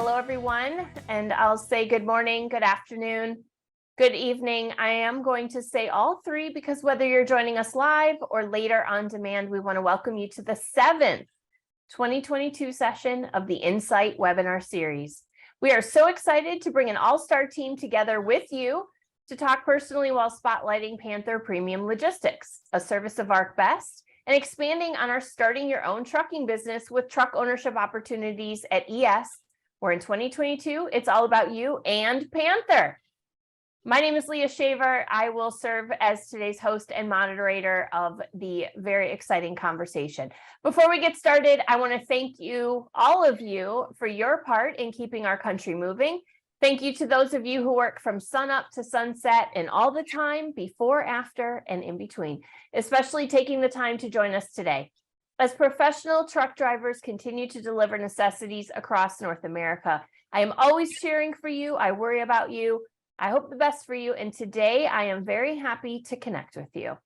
Hello, everyone. And I'll say good morning, good afternoon, good evening. I am going to say all three because whether you're joining us live or later on demand, we want to welcome you to the 7th 2022 session of the Insight webinar series. We are so excited to bring an all-star team together with you to talk personally while spotlighting Panther Premium Logistics, a service of ArcBest, and expanding on our starting your own trucking business with truck ownership opportunities at ES, where in 2022, it's all about you and Panther. My name is Leah Shaver. I will serve as today's host and moderator of the very exciting conversation. Before we get started, I want to thank you, all of you, for your part in keeping our country moving. Thank you to those of you who work from sunup to sunset and all the time before, after, and in between, especially taking the time to join us today. As professional truck drivers continue to deliver necessities across North America, I am always cheering for you. I worry about you. I hope the best for you. And today I am very happy to connect with you.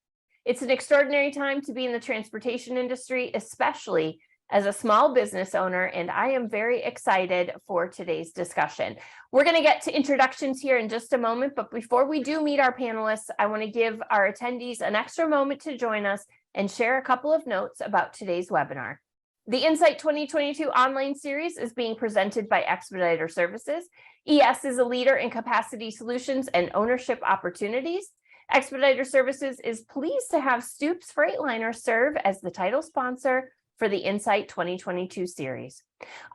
It's an extraordinary time to be in the transportation industry, especially as a small business owner, and I am very excited for today's discussion. We're going to get to introductions here in just a moment, but before we do meet our panelists, I want to give our attendees an extra moment to join us and share a couple of notes about today's webinar. The Insight 2022 online series is being presented by Expediter Services. ES is a leader in capacity solutions and ownership opportunities. Expediter Services is pleased to have Stoops Freightliner serve as the title sponsor for the Insight 2022 series.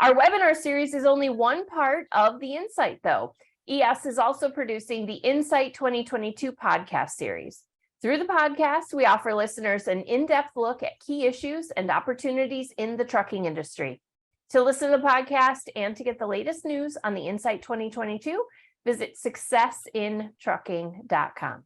Our webinar series is only one part of the Insight, though. ES is also producing the Insight 2022 podcast series. Through the podcast, we offer listeners an in-depth look at key issues and opportunities in the trucking industry. To listen to the podcast and to get the latest news on the Insight 2022, visit successintrucking.com.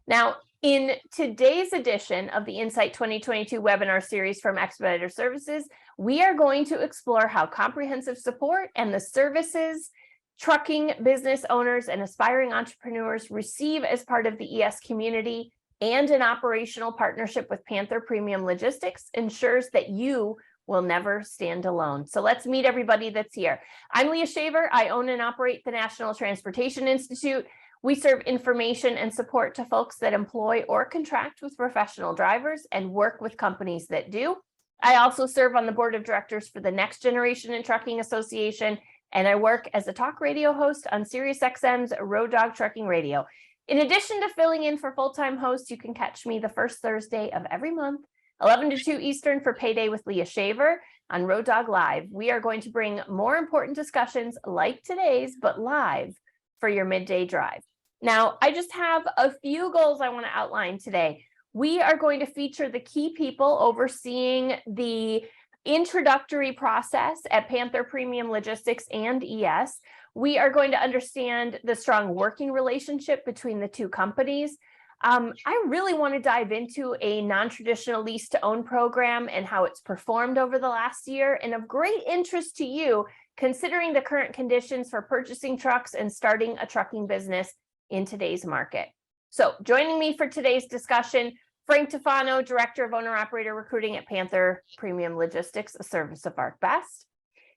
Now, in today's edition of the Insight 2022 webinar series from Expediter Services, we are going to explore how comprehensive support and the services trucking business owners and aspiring entrepreneurs receive as part of the ES community and an operational partnership with Panther Premium Logistics ensures that you will never stand alone. So let's meet everybody that's here. I'm Leah Shaver. I own and operate the National Transportation Institute. We serve information and support to folks that employ or contract with professional drivers and work with companies that do. I also serve on the board of directors for the Next Generation in Trucking Association, and I work as a talk radio host on SiriusXM's Road Dog Trucking Radio. In addition to filling in for full-time hosts, you can catch me the first Thursday of every month, 11 to 2 Eastern for Payday with Leah Shaver on Road Dog Live. We are going to bring more important discussions like today's, but live for your midday drive. Now, I just have a few goals I want to outline today. We are going to feature the key people overseeing the introductory process at Panther Premium Logistics and ES. We are going to understand the strong working relationship between the two companies. I really want to dive into a non-traditional lease-to-own program and how it's performed over the last year, and of great interest to you, considering the current conditions for purchasing trucks and starting a trucking business in today's market. So joining me for today's discussion, Frank Tufano, Director of Owner-Operator Recruiting at Panther Premium Logistics, a service of ArcBest.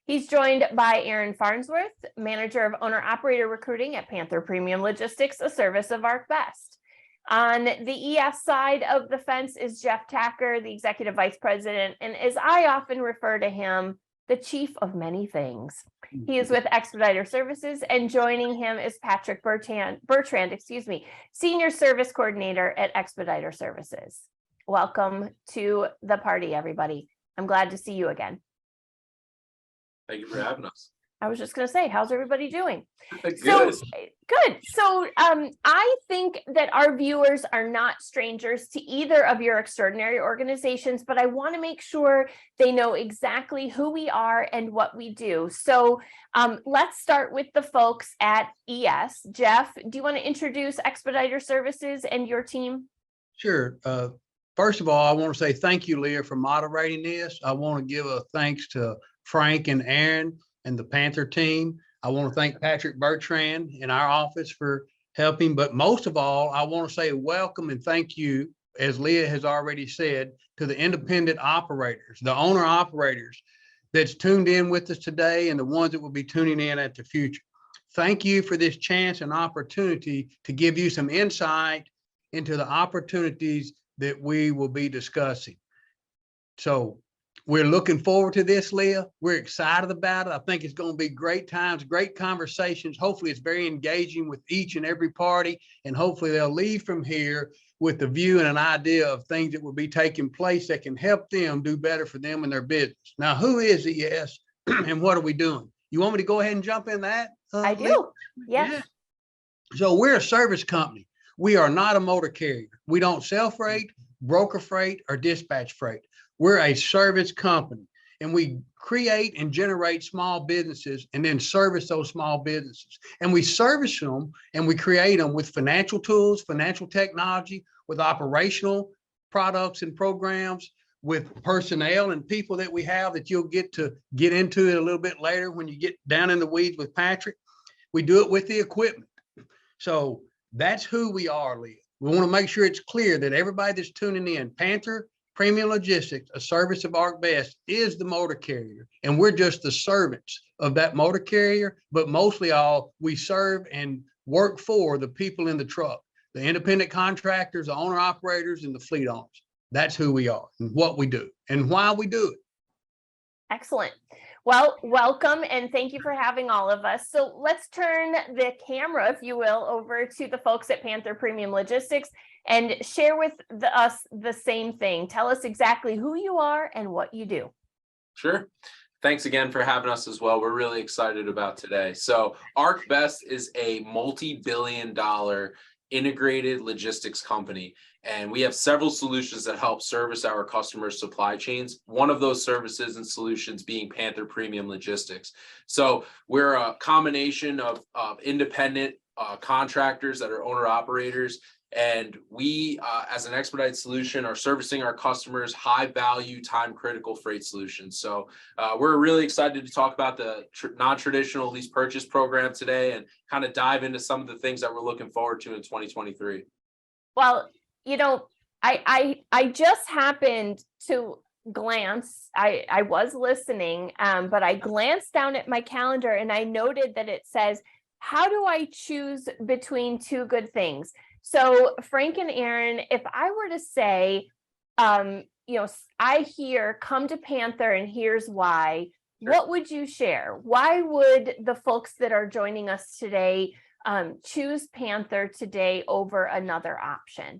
He's joined by Aaron Farnsworth, Manager of Owner-Operator Recruiting at Panther Premium Logistics, a service of ArcBest. On the ES side of the fence is Jeff Tacker, the Executive Vice President, and as I often refer to him, the chief of many things. He is with Expediter Services, and joining him is Patrick Bertrand, Senior Service Coordinator at Expediter Services. Welcome to the party, everybody. I'm glad to see you again. Thank you for having us. I was just going to say, how's everybody doing? Good. Good. So I think that our viewers are not strangers to either of your extraordinary organizations, but I want to make sure they know exactly who we are and what we do. So let's start with the folks at ES. Jeff, do you want to introduce Expediter Services and your team? Sure. First of all, I want to say thank you, Leah, for moderating this. I want to give a thanks to Frank and Aaron and the Panther team. I want to thank Patrick Bertrand in our office for helping, but most of all, I want to say welcome and thank you, as Leah has already said, to the independent operators, the owner operators. that's tuned in with us today and the ones that will be tuning in at the future. Thank you for this chance and opportunity to give you some insight into the opportunities that we will be discussing. So we're looking forward to this, Leah. We're excited about it. I think it's going to be great times, great conversations. Hopefully it's very engaging with each and every party, and hopefully they'll leave from here with the view and an idea of things that will be taking place that can help them do better for them and their business. Now, who is ES and what are we doing? You want me to go ahead and jump in that? I Leah? do. Yes. Yeah. So we're a service company. We are not a motor carrier. We don't sell freight, broker freight, or dispatch freight. We're a service company, and we create and generate small businesses and then service those small businesses. And we service them and we create them with financial tools, financial technology, with operational products and programs, with personnel and people that we have that you'll get into it a little bit later when you get down in the weeds with Patrick. We do it with the equipment. So that's who we are, Leah. We want to make sure it's clear that everybody that's tuning in, Panther Premium Logistics, a service of ArcBest, is the motor carrier, and we're just the servants of that motor carrier. But mostly all, we serve and work for the people in the truck, the independent contractors, the owner operators, and the fleet owners. That's who we are and what we do and why we do it. Excellent. Well, welcome and thank you for having all of us. So let's turn the camera, if you will, over to the folks at Panther Premium Logistics and share with us the same thing. Tell us exactly who you are and what you do. Sure. Thanks again for having us as well. We're really excited about today. So ArcBest is a multi-billion-dollar integrated logistics company, and we have several solutions that help service our customers' supply chains. One of those services and solutions being Panther Premium Logistics. So we're a combination of independent contractors that are owner operators, and we, as an expedited solution, are servicing our customers high value, time critical freight solutions. So we're really excited to talk about the non-traditional lease purchase program today and kind of dive into some of the things that we're looking forward to in 2023. Well, you know, I just happened to glance, I was listening, but I glanced down at my calendar and I noted that it says, how do I choose between two good things? So Frank and Aaron, if I were to say, you know, I hear come to Panther and here's why, what would you share? Why would the folks that are joining us today choose Panther today over another option?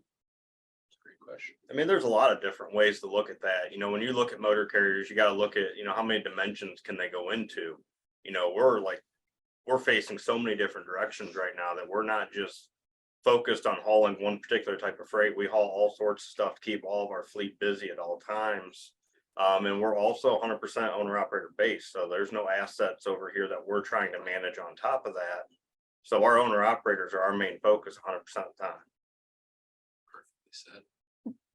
Question. I mean, there's a lot of different ways to look at that. You know, when you look at motor carriers, you got to look at, you know, how many dimensions can they go into? You know, we're facing so many different directions right now that we're not just focused on hauling one particular type of freight. We haul all sorts of stuff to keep all of our fleet busy at all times. And we're also 100% owner operator based. So there's no assets over here that we're trying to manage on top of that. So our owner operators are our main focus 100% of the time. Perfectly said.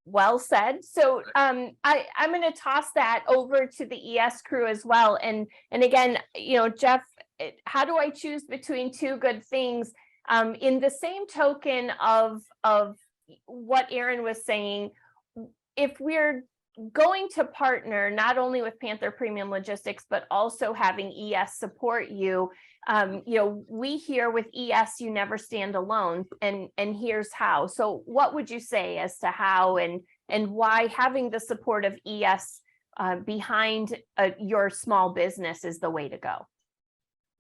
Well said. So I'm going to toss that over to the ES crew as well. And again, you know, Jeff, how do I choose between two good things? In the same token of what Aaron was saying, if we're going to partner not only with Panther Premium Logistics, but also having ES support you, you know, we here with ES, you never stand alone, and here's how. So what would you say as to how and why having the support of ES behind your small business is the way to go?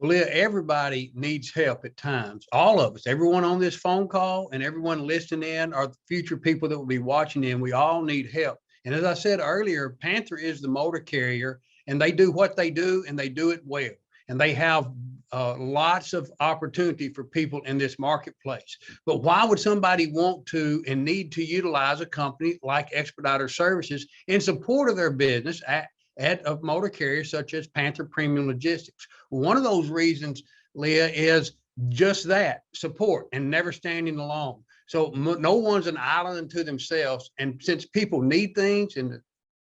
Well, Leah, everybody needs help at times. All of us, everyone on this phone call and everyone listening in, or the future people that will be watching in, we all need help. And as I said earlier, Panther is the motor carrier, and they do what they do, and they do it well. And they have lots of opportunity for people in this marketplace. But why would somebody want to and need to utilize a company like Expediter Services in support of their business at a motor carrier such as Panther Premium Logistics? One of those reasons, Leah, is just that, support and never standing alone. So no one's an island unto themselves. And since people need things and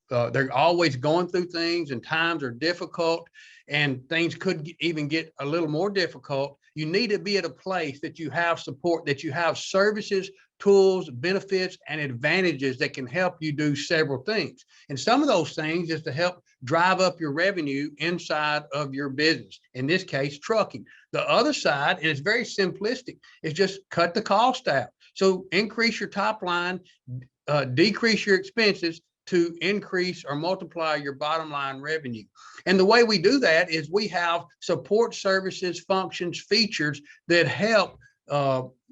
they're always going through things and times are difficult and things could even get a little more difficult, you need to be at a place that you have support, that you have services tools, benefits, and advantages that can help you do several things. And some of those things is to help drive up your revenue inside of your business, in this case, trucking. The other side, and it's very simplistic, is just cut the cost out. So increase your top line, decrease your expenses to increase or multiply your bottom line revenue. And the way we do that is we have support services, functions, features that help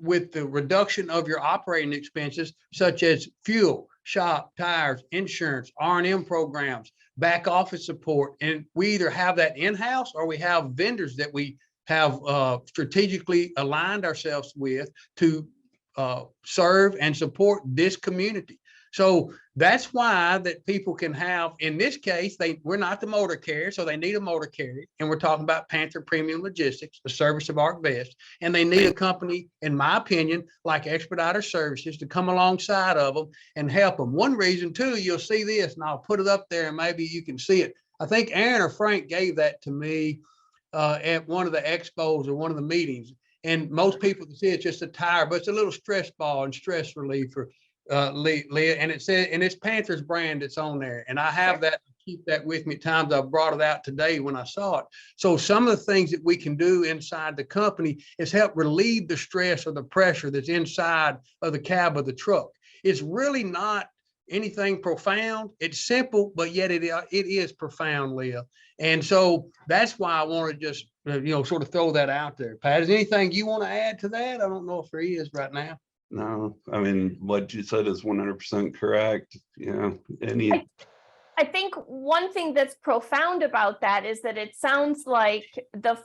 with the reduction of your operating expenses, such as fuel, shop, tires, insurance, R&M programs, back office support. And we either have that in-house or we have vendors that we have strategically aligned ourselves with to serve and support this community. So that's why that people can have, in this case, we're not the motor carrier, so they need a motor carrier. And we're talking about Panther Premium Logistics, the service of ArcBest. And they need a company, in my opinion, like Expediter Services to come alongside of them and help them. One reason too, you'll see this, and I'll put it up there and maybe you can see it. I think Aaron or Frank gave that to me at one of the expos or one of the meetings. And most people can see it's just a tire, but it's a little stress ball and stress reliever. Leah, and it said, and it's Panther's brand that's on there, and I have that, keep that with me at times. I brought it out today when I saw it. So some of the things that we can do inside the company is help relieve the stress or the pressure that's inside of the cab of the truck. It's really not anything profound. It's simple, but yet it is profound, Leah. And so that's why I want to just sort of throw that out there. Pat, is anything you want to add to that? I don't know if there is right now. No, I mean, what you said is 100% correct. Yeah. I think one thing that's profound about that is that it sounds like the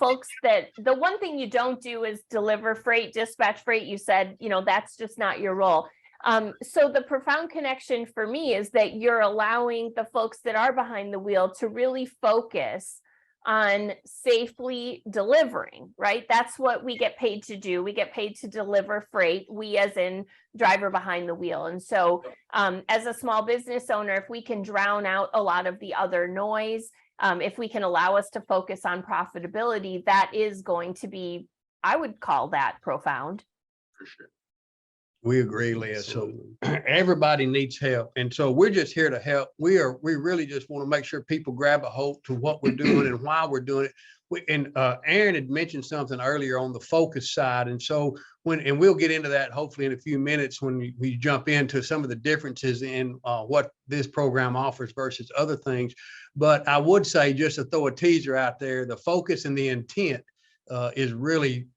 one thing you don't do is deliver freight, dispatch freight. You said, that's just not your role. So the profound connection for me is that you're allowing the folks that are behind the wheel to really focus on safely delivering, right? That's what we get paid to do. We get paid to deliver freight, we as in driver behind the wheel. And so as a small business owner, if we can drown out a lot of the other noise, if we can allow us to focus on profitability, that is going to be, I would call that profound. For sure. We agree, Leah. So everybody needs help. And so we're just here to help. We really just want to make sure people grab a hold to what we're doing and why we're doing it. And Aaron had mentioned something earlier on the focus side. And so and we'll get into that hopefully in a few minutes when we jump into some of the differences in what this program offers versus other things. But I would say, just to throw a teaser out there, the focus and the intent is really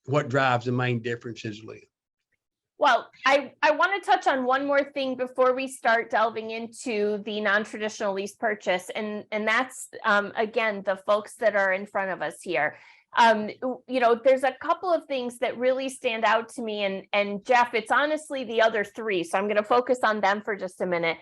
what drives the main differences, Leah. Well, I want to touch on one more thing before we start delving into the non-traditional lease purchase. And that's, again, the folks that are in front of us here. There's a couple of things that really stand out to me. And Jeff, it's honestly the other three. So I'm going to focus on them for just a minute.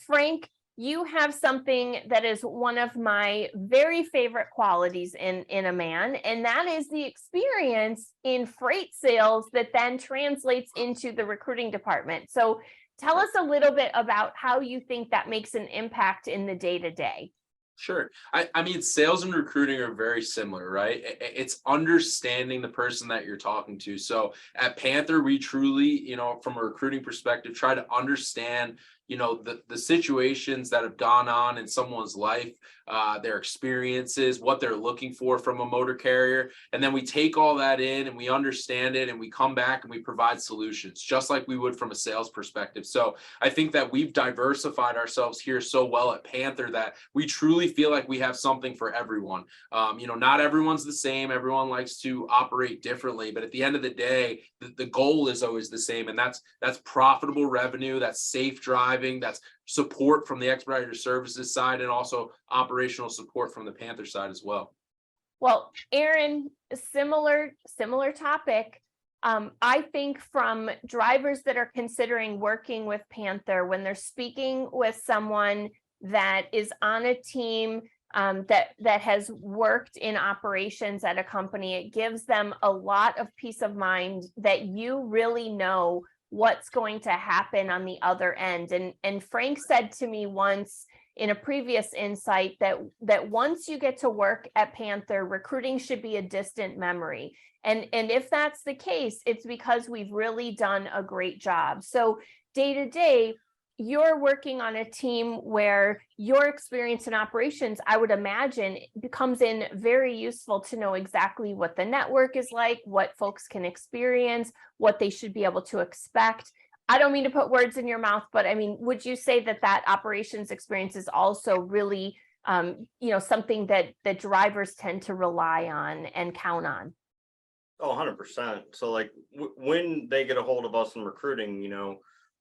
Frank, you have something that is one of my very favorite qualities in a man, and that is the experience in freight sales that then translates into the recruiting department. So tell us a little bit about how you think that makes an impact in the day-to-day. Sure. I mean, sales and recruiting are very similar, right? It's understanding the person that you're talking to. So at Panther, we truly, from a recruiting perspective, try to understand the situations that have gone on in someone's life, their experiences, what they're looking for from a motor carrier. And then we take all that in and we understand it and we come back and we provide solutions just like we would from a sales perspective. So I think that we've diversified ourselves here so well at Panther that we truly feel like we have something for everyone. Not everyone's the same. Everyone likes to operate differently, but at the end of the day, the goal is always the same. And that's profitable revenue, that's safe driving, that's support from the Expediter Services side, and also operational support from the Panther side as well. Well, Aaron, similar topic. I think from drivers that are considering working with Panther, when they're speaking with someone that is on a team that has worked in operations at a company, it gives them a lot of peace of mind that you really know what's going to happen on the other end. And Frank said to me once, in a previous insight that once you get to work at Panther, recruiting should be a distant memory. And if that's the case, it's because we've really done a great job. So day to day, you're working on a team where your experience in operations, I would imagine, becomes in very useful to know exactly what the network is like, what folks can experience, what they should be able to expect. I don't mean to put words in your mouth, but I mean, would you say that operations experience is also really, something that drivers tend to rely on and count on? Oh, 100%. So like when they get a hold of us in recruiting,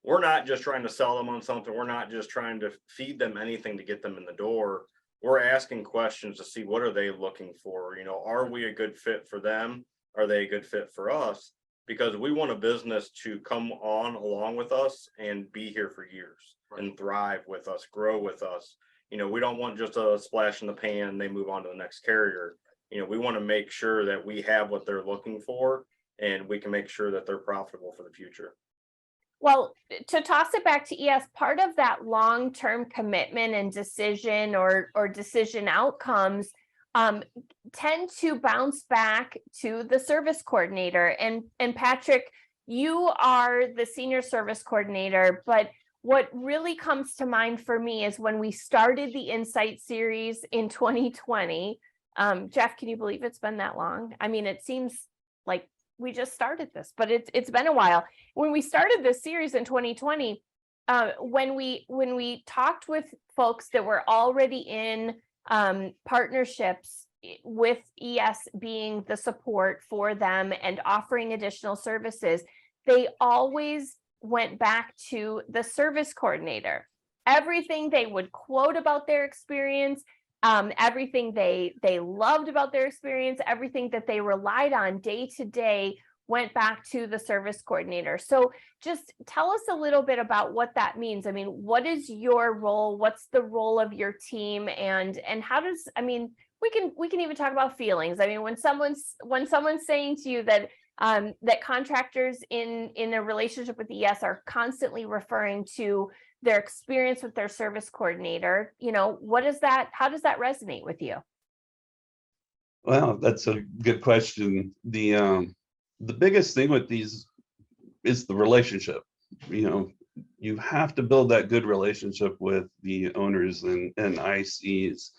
we're not just trying to sell them on something. We're not just trying to feed them anything to get them in the door. We're asking questions to see what are they looking for? Are we a good fit for them? Are they a good fit for us? Because we want a business to come on along with us and be here for years and thrive with us, grow with us. We don't want just a splash in the pan, they move on to the next carrier. We want to make sure that we have what they're looking for and we can make sure that they're profitable for the future. Well, to toss it back to ES, part of that long-term commitment and decision or decision outcomes tend to bounce back to the service coordinator. And Patrick, you are the senior service coordinator, but what really comes to mind for me is when we started the Insight series in 2020. Jeff, can you believe it's been that long? I mean, it seems like we just started this, but it's been a while. When we started this series in 2020, when we talked with folks that were already in partnerships with ES being the support for them and offering additional services, they always went back to the service coordinator. Everything they would quote about their experience, everything they loved about their experience, everything that they relied on day to day went back to the service coordinator. So just tell us a little bit about what that means. I mean, what is your role? What's the role of your team? And how does, I mean, we can even talk about feelings. I mean, when someone's saying to you that that contractors in a relationship with ES are constantly referring to their experience with their service coordinator, what is that? How does that resonate with you? Well, that's a good question. The biggest thing with these is the relationship. You have to build that good relationship with the owners and ICs.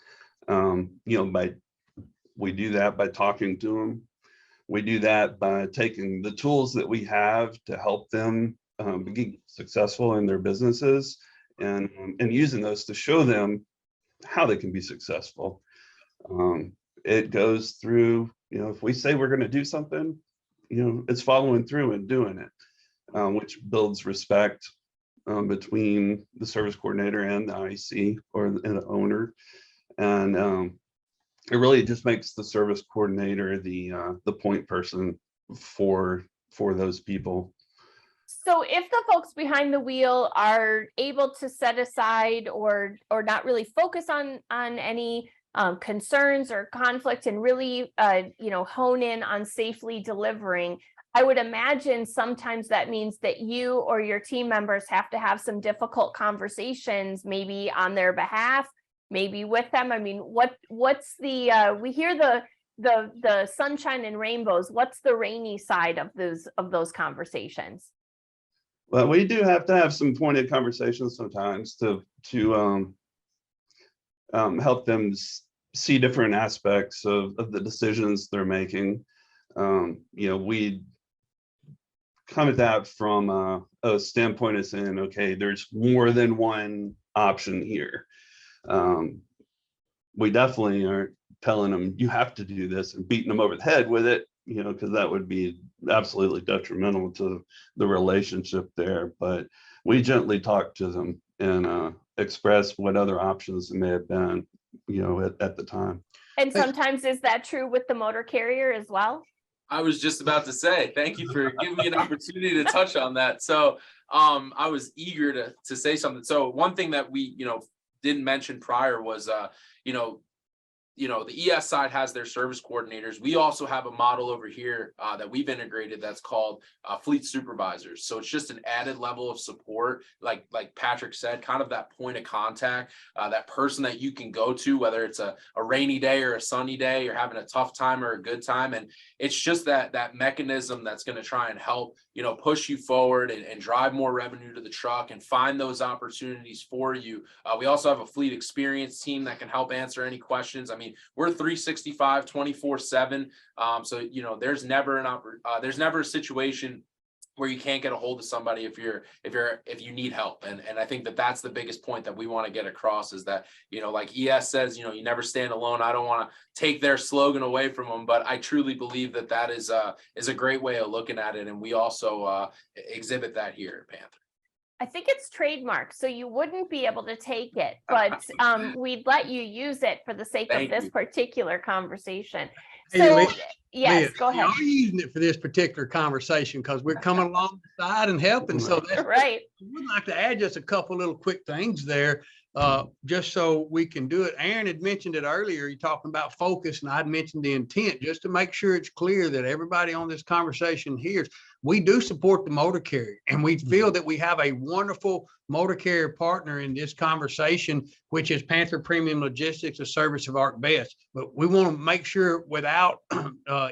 We do that by talking to them. We do that by taking the tools that we have to help them be successful in their businesses and using those to show them how they can be successful. It goes through, if we say we're going to do something, it's following through and doing it, which builds respect between the service coordinator and the IC or the owner. And it really just makes the service coordinator the point person for those people. So if the folks behind the wheel are able to set aside or not really focus on any concerns or conflict and really hone in on safely delivering, I would imagine sometimes that means that you or your team members have to have some difficult conversations, maybe on their behalf, maybe with them. I mean, what's the we hear the sunshine and rainbows. What's the rainy side of those conversations? Well, we do have to have some pointed conversations sometimes to help them see different aspects of the decisions they're making. We come at that from a standpoint of saying, okay, there's more than one option here. We definitely aren't telling them you have to do this and beating them over the head with it, because that would be absolutely detrimental to the relationship there. But we gently talk to them and express what other options may have been, at the time. And sometimes is that true with the motor carrier as well? I was just about to say, thank you for giving me an opportunity to touch on that. So I was eager to say something. So one thing that we, didn't mention prior was, the ES side has their service coordinators. We also have a model over here that we've integrated that's called fleet supervisors. So it's just an added level of support, like Patrick said, kind of that point of contact, that person that you can go to, whether it's a rainy day or a sunny day, you're having a tough time or a good time. And it's just that mechanism that's going to try and help, push you forward and drive more revenue to the truck and find those opportunities for you. We also have a fleet experience team that can help answer any questions. I mean, we're 365, 24/7. So, there's never there's never a situation where you can't get a hold of somebody if you need help. And I think that's the biggest point that we want to get across is that, like ES says, you never stand alone. I don't want to take their slogan away from them, but I truly believe that is a great way of looking at it. And we also exhibit that here at Panther. I think it's trademarked, so you wouldn't be able to take it, but we'd let you use it for the sake of this particular conversation. Hey, So, Leah, yes, Leah, go ahead. You're using it for this particular conversation because we're coming alongside and helping. So that's Right. we'd like to add just a couple little quick things there, just so we can do it. Aaron had mentioned it earlier. You're talking about focus, and I'd mentioned the intent, just to make sure it's clear that everybody on this conversation hears. We do support the motor carrier, and we feel that we have a wonderful motor carrier partner in this conversation, which is Panther Premium Logistics, a service of ArcBest. But we want to make sure, without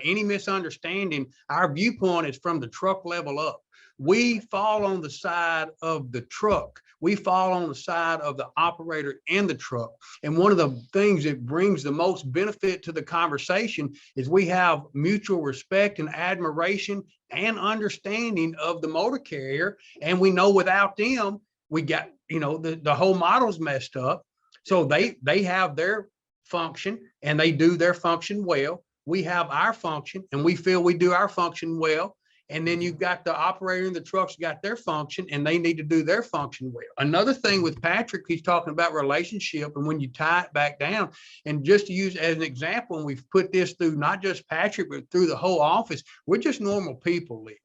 any misunderstanding, our viewpoint is from the truck level up. We fall on the side of the truck. We fall on the side of the operator in the truck. And one of the things that brings the most benefit to the conversation is we have mutual respect and admiration and understanding of the motor carrier. And we know without them, we got, the whole model's messed up. So they have their function and they do their function well. We have our function and we feel we do our function well. And then you've got the operator in the trucks got their function and they need to do their function well. Another thing with Patrick, he's talking about relationship and when you tie it back down, and just to use as an example, and we've put this through not just Patrick, but through the whole office, we're just normal people, Leo.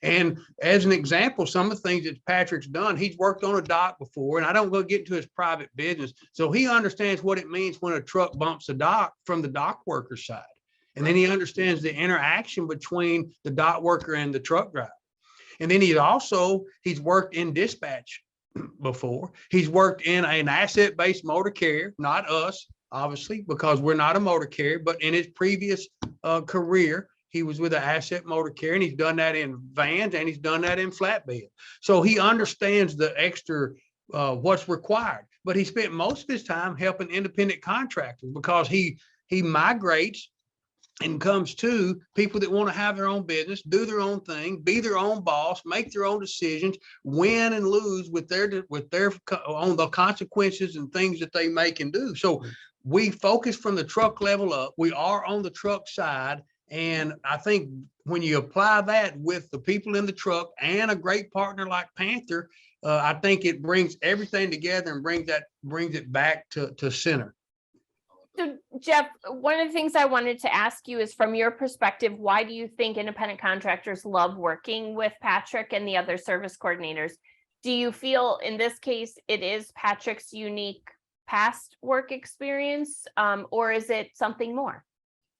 And as an example, some of the things that Patrick's done, he's worked on a dock before, and I don't go get into his private business. So he understands what it means when a truck bumps a dock from the dock worker side. And then he understands the interaction between the dock worker and the truck driver. And then he's worked in dispatch before. He's worked in an asset-based motor carrier, not us, obviously, because we're not a motor carrier, but in his previous career, he was with an asset motor carrier, and he's done that in vans and he's done that in flatbed. So he understands the extra what's required, but he spent most of his time helping independent contractors because he migrates and comes to people that want to have their own business, do their own thing, be their own boss, make their own decisions, win and lose with their on the consequences and things that they make and do. So we focus from the truck level up. We are on the truck side. And I think when you apply that with the people in the truck and a great partner like Panther, I think it brings everything together and brings it back to center. So Jeff, one of the things I wanted to ask you is, from your perspective, why do you think independent contractors love working with Patrick and the other service coordinators? Do you feel in this case it is Patrick's unique past work experience, or is it something more?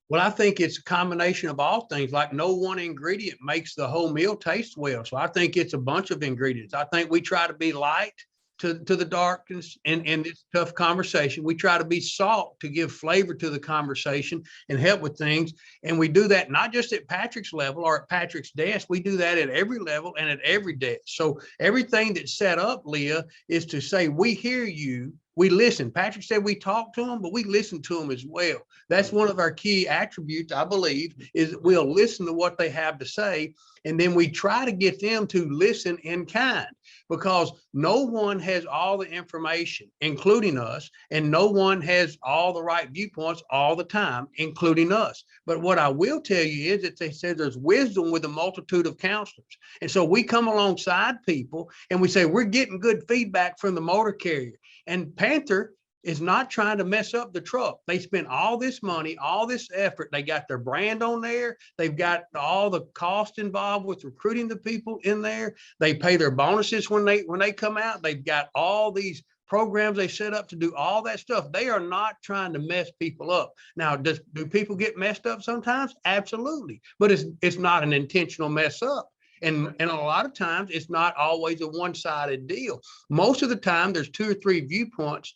Well, I think it's a combination of all things. Like no one ingredient makes the whole meal taste well. So I think it's a bunch of ingredients. I think we try to be light to the darkness in this tough conversation. We try to be salt to give flavor to the conversation and help with things. And we do that not just at Patrick's level or at Patrick's desk. We do that at every level and at every desk. So everything that's set up, Leah, is to say, we hear you. We listen. Patrick said we talk to them, but we listen to them as well. That's one of our key attributes, I believe, is we'll listen to what they have to say. And then we try to get them to listen in kind, because no one has all the information, including us, and no one has all the right viewpoints all the time, including us. But what I will tell you is that they said there's wisdom with a multitude of counselors. And so we come alongside people and we say, we're getting good feedback from the motor carrier. And Panther is not trying to mess up the truck. They spent all this money, all this effort. They got their brand on there. They've got all the cost involved with recruiting the people in there. They pay their bonuses when they come out. They've got all these programs they set up to do all that stuff. They are not trying to mess people up. Now, do people get messed up sometimes? Absolutely. But it's not an intentional mess up. And a lot of times it's not always a one-sided deal. Most of the time there's 2 or 3 viewpoints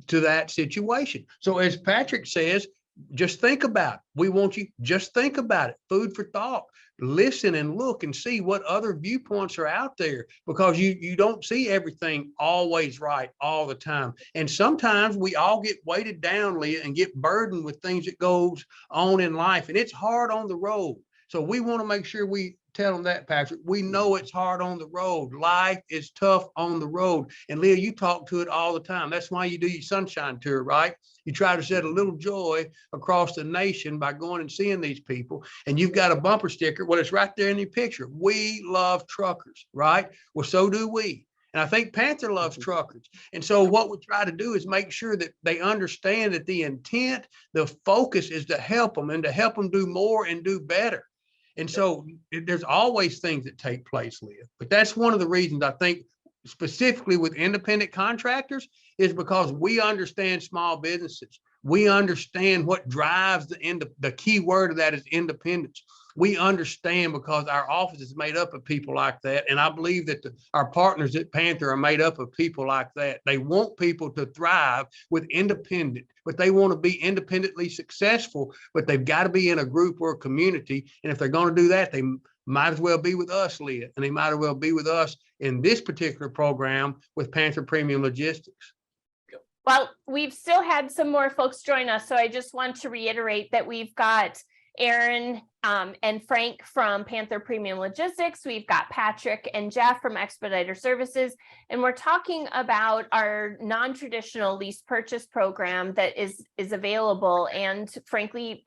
to that situation. So as Patrick says, just think about it. We want you, just think about it. Food for thought. Listen and look and see what other viewpoints are out there, because you don't see everything always right all the time. And sometimes we all get weighted down, Leah, and get burdened with things that goes on in life. And it's hard on the road. So we want to make sure we tell them that, Patrick. We know it's hard on the road. Life is tough on the road. And Leah, you talk to it all the time. That's why you do your sunshine tour, right? You try to set a little joy across the nation by going and seeing these people. And you've got a bumper sticker. Well, it's right there in your picture. We love truckers, right? Well, so do we. And I think Panther loves truckers. And so what we try to do is make sure that they understand that the intent, the focus is to help them and to help them do more and do better. And so there's always things that take place, Leah. But that's one of the reasons I think specifically with independent contractors is because we understand small businesses. We understand what drives the key word of that is independence. We understand because our office is made up of people like that. And I believe that our partners at Panther are made up of people like that. They want people to thrive with independent, but they want to be independently successful, but they've got to be in a group or a community. And if they're going to do that, they might as well be with us, Leah, and they might as well be with us in this particular program with Panther Premium Logistics. Well, we've still had some more folks join us, so I just want to reiterate that we've got Aaron and Frank from Panther Premium Logistics. We've got Patrick and Jeff from Expediter Services, and we're talking about our non-traditional lease purchase program that is available and frankly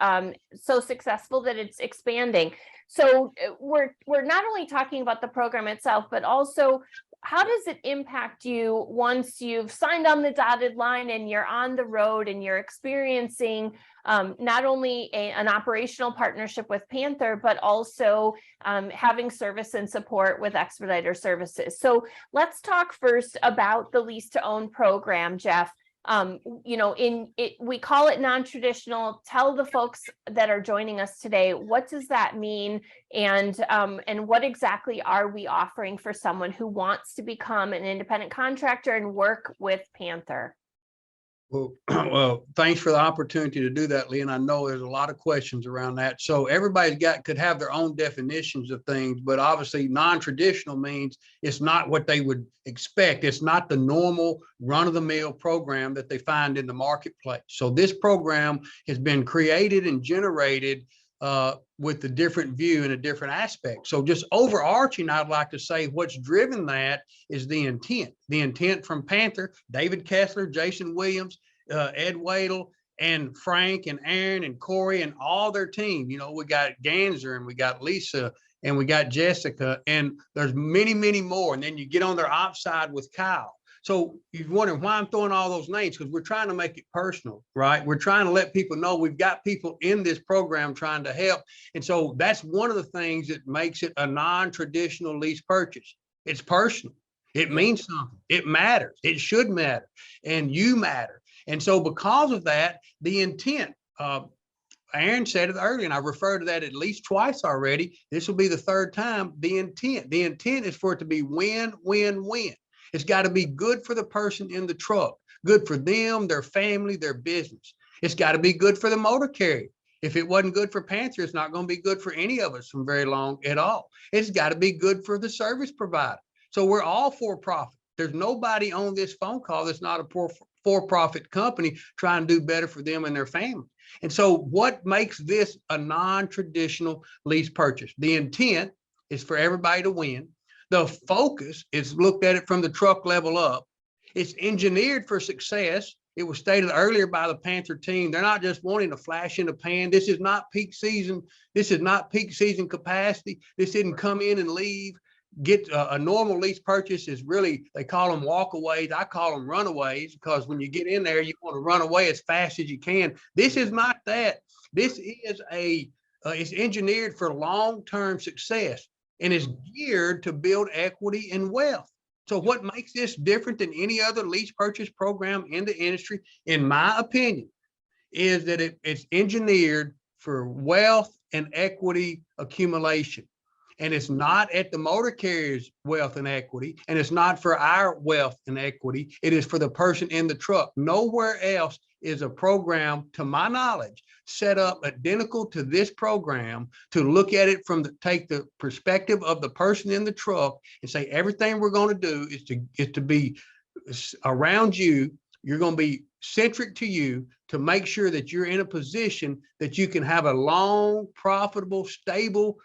so successful that it's expanding. So we're not only talking about the program itself, but also how does it impact you once you've signed on the dotted line and you're on the road and you're experiencing not only an operational partnership with Panther, but also having service and support with Expediter Services. So let's talk first about the lease to own program, Jeff. You know, we call it non-traditional. Tell the folks that are joining us today, what does that mean? And what exactly are we offering for someone who wants to become an independent contractor and work with Panther? Well, thanks for the opportunity to do that, Lee. And I know there's a lot of questions around that. So everybody could have their own definitions of things, but obviously non-traditional means it's not what they would expect. It's not the normal run-of-the-mill program that they find in the marketplace. So this program has been created and generated with a different view and a different aspect. So just overarching, I'd like to say what's driven that is the intent from Panther, David Kessler, Jason Williams, Ed Wadle, and Frank and Aaron and Corey and all their team. You know, we got Ganser and we got Lisa and we got Jessica, and there's many, many more. And then you get on their ops side with Kyle. So you're wondering why I'm throwing all those names, because we're trying to make it personal, right? We're trying to let people know we've got people in this program trying to help. And so that's one of the things that makes it a non-traditional lease purchase. It's personal. It means something. It matters. It should matter. And you matter. And so because of that, the intent, Aaron said it earlier, and I referred to that at least twice already. This will be the third time. The intent is for it to be win, win, win. It's got to be good for the person in the truck, good for them, their family, their business. It's got to be good for the motor carrier. If it wasn't good for Panther, it's not going to be good for any of us from very long at all. It's got to be good for the service provider. So we're all for profit. There's nobody on this phone call that's not a for-profit company trying to do better for them and their family. And so what makes this a non-traditional lease purchase? The intent is for everybody to win. The focus is looked at it from the truck level up. It's engineered for success. It was stated earlier by the Panther team. They're not just wanting a flash in the pan. This is not peak season. This is not peak season capacity. This didn't come in and leave. Get a normal lease purchase is really, they call them walkaways. I call them runaways, because when you get in there, you want to run away as fast as you can. This is not that. This is it's engineered for long-term success. And is geared to build equity and wealth. So what makes this different than any other lease purchase program in the industry, in my opinion, is that it's engineered for wealth and equity accumulation. And it's not at the motor carrier's wealth and equity, and it's not for our wealth and equity. It is for the person in the truck. Nowhere else is a program, to my knowledge, set up identical to this program to look at it from take the perspective of the person in the truck and say, everything we're going to do is to be around you. You're going to be centric to you to make sure that you're in a position that you can have a long, profitable, stable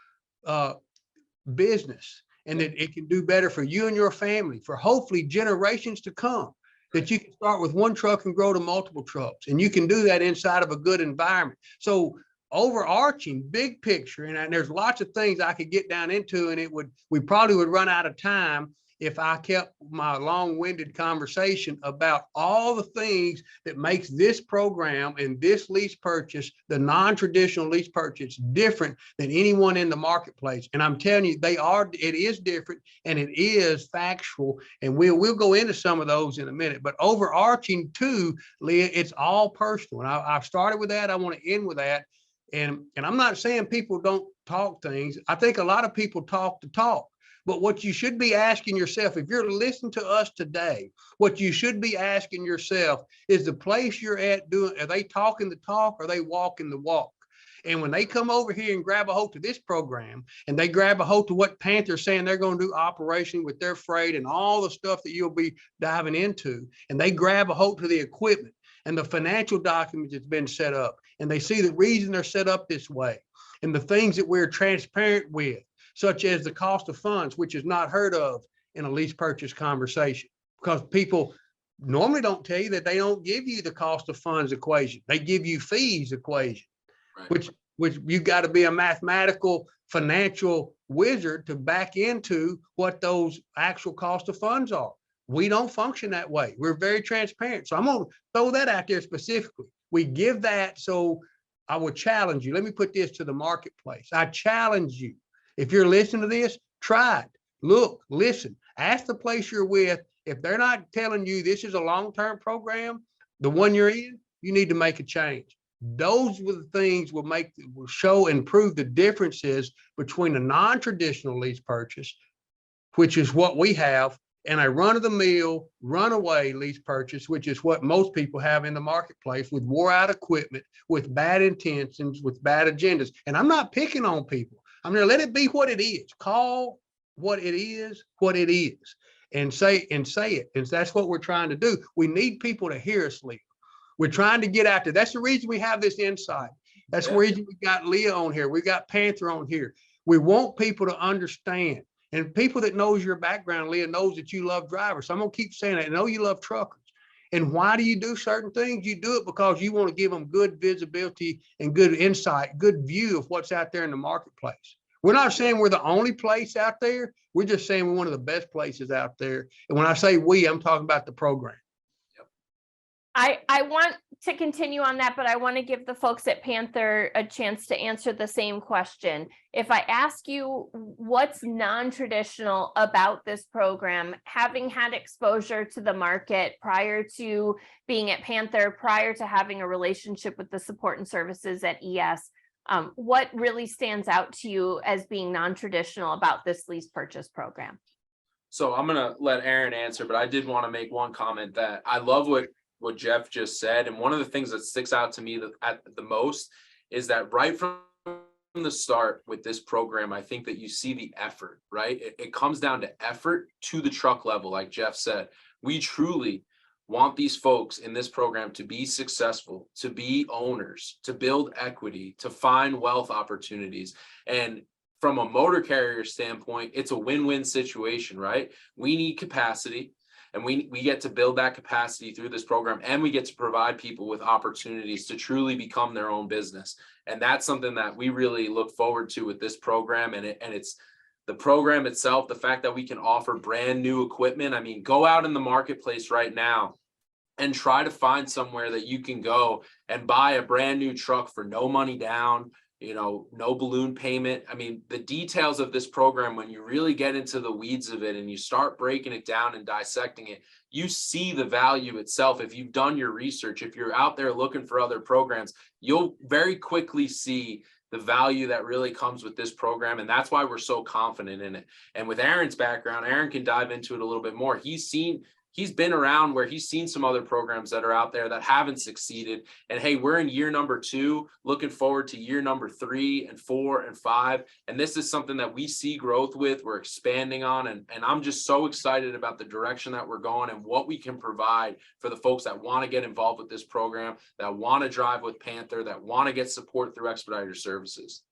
business, and that it can do better for you and your family for hopefully generations to come, that you can start with one truck and grow to multiple trucks, and you can do that inside of a good environment. So overarching big picture, and there's lots of things I could get down into, and we probably would run out of time if I kept my long-winded conversation about all the things that makes this program and this lease purchase, the non-traditional lease purchase, different than anyone in the marketplace. And I'm telling you, it is different, and it is factual. And we'll go into some of those in a minute, but overarching too, Leah, it's all personal. And I've started with that. I want to end with that. And I'm not saying people don't talk things. I think a lot of people talk to talk. But what you should be asking yourself, if you're listening to us today, what you should be asking yourself is the place you're at are they talking the talk or are they walking the walk? And when they come over here and grab a hold of this program, and they grab a hold to what Panther's saying they're going to do operation with their freight and all the stuff that you'll be diving into, and they grab a hold to the equipment and the financial documents that's been set up, and they see the reason they're set up this way, and the things that we're transparent with, such as the cost of funds, which is not heard of in a lease purchase conversation, because people normally don't tell you that they don't give you the cost of funds equation. They give you fees equation, right, which you got to be a mathematical financial wizard to back into what those actual cost of funds are. We don't function that way. We're very transparent. So I'm going to throw that out there specifically. We give that. So I would challenge you. Let me put this to the marketplace. I challenge you. If you're listening to this, try it. Look, listen, ask the place you're with. If they're not telling you this is a long-term program, the one you're in, you need to make a change. Those were the things will show and prove the differences between a non-traditional lease purchase, which is what we have, and a run-of-the-mill, runaway lease purchase, which is what most people have in the marketplace, with wore-out equipment, with bad intentions, with bad agendas. And I'm not picking on people. I'm going to let it be what it is. Call what it is, and say it. And that's what we're trying to do. We need people to hear us, Leah. We're trying to get out there. That's the reason we have this insight. That's the reason we got Leah on here. We got Panther on here. We want people to understand. And people that knows your background, Leah, knows that you love drivers. So I'm going to keep saying that. I know you love truckers. And why do you do certain things? You do it because you want to give them good visibility and good insight, good view of what's out there in the marketplace. We're not saying we're the only place out there. We're just saying we're one of the best places out there. And when I say we, I'm talking about the program. I want to continue on that, but I want to give the folks at Panther a chance to answer the same question. If I ask you what's non-traditional about this program, having had exposure to the market prior to being at Panther, prior to having a relationship with the support and services at ES, what really stands out to you as being non-traditional about this lease purchase program? So I'm going to let Aaron answer, but I did want to make one comment that I love what Jeff just said. And one of the things that sticks out to me at the most is that right from the start with this program, I think that you see the effort, right? It comes down to effort to the truck level. Like Jeff said, we truly want these folks in this program to be successful, to be owners, to build equity, to find wealth opportunities. And from a motor carrier standpoint, it's a win-win situation, right? We need capacity. And we get to build that capacity through this program, and we get to provide people with opportunities to truly become their own business. And that's something that we really look forward to with this program. And it's the program itself, the fact that we can offer brand new equipment. I mean, go out in the marketplace right now and try to find somewhere that you can go and buy a brand new truck for no money down, no balloon payment. I mean, the details of this program, when you really get into the weeds of it and you start breaking it down and dissecting it, you see the value itself. If you've done your research, if you're out there looking for other programs, you'll very quickly see the value that really comes with this program. And that's why we're so confident in it. And with Aaron's background, Aaron can dive into it a little bit more. He's been around where he's seen some other programs that are out there that haven't succeeded. And hey, we're in year number 2, looking forward to year number 3 and 4 and 5. And this is something that we see growth with, we're expanding on. And I'm just so excited about the direction that we're going and what we can provide for the folks that want to get involved with this program, that want to drive with Panther, that want to get support through Expediter Services.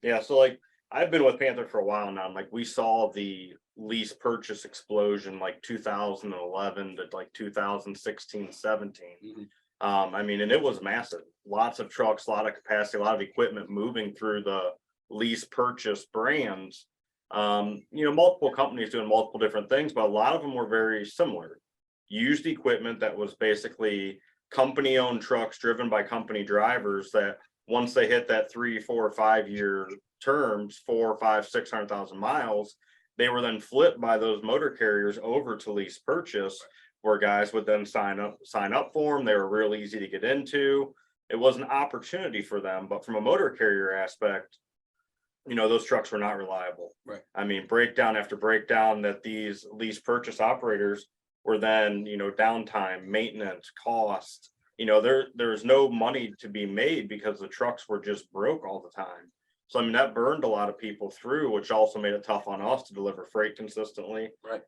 Yeah, so like I've been with Panther for a while now. And like we saw the lease purchase explosion like 2011 to like 2016, 17. I mean, and it was massive. Lots of trucks, a lot of capacity, a lot of equipment moving through the lease purchase brands. Multiple companies doing multiple different things, but a lot of them were very similar. Used equipment that was basically company owned trucks driven by company drivers that once they hit that 3, 4, 5 year terms, 4, 5, 600,000 miles, they were then flipped by those motor carriers over to lease purchase, where guys would then sign up for them. They were real easy to get into. It was an opportunity for them, but from a motor carrier aspect, those trucks were not reliable. Right. I mean, breakdown after breakdown that these lease purchase operators were then, downtime, maintenance, cost. There's no money to be made because the trucks were just broke all the time. So, I mean, that burned a lot of people through, which also made it tough on us to deliver freight consistently. Right.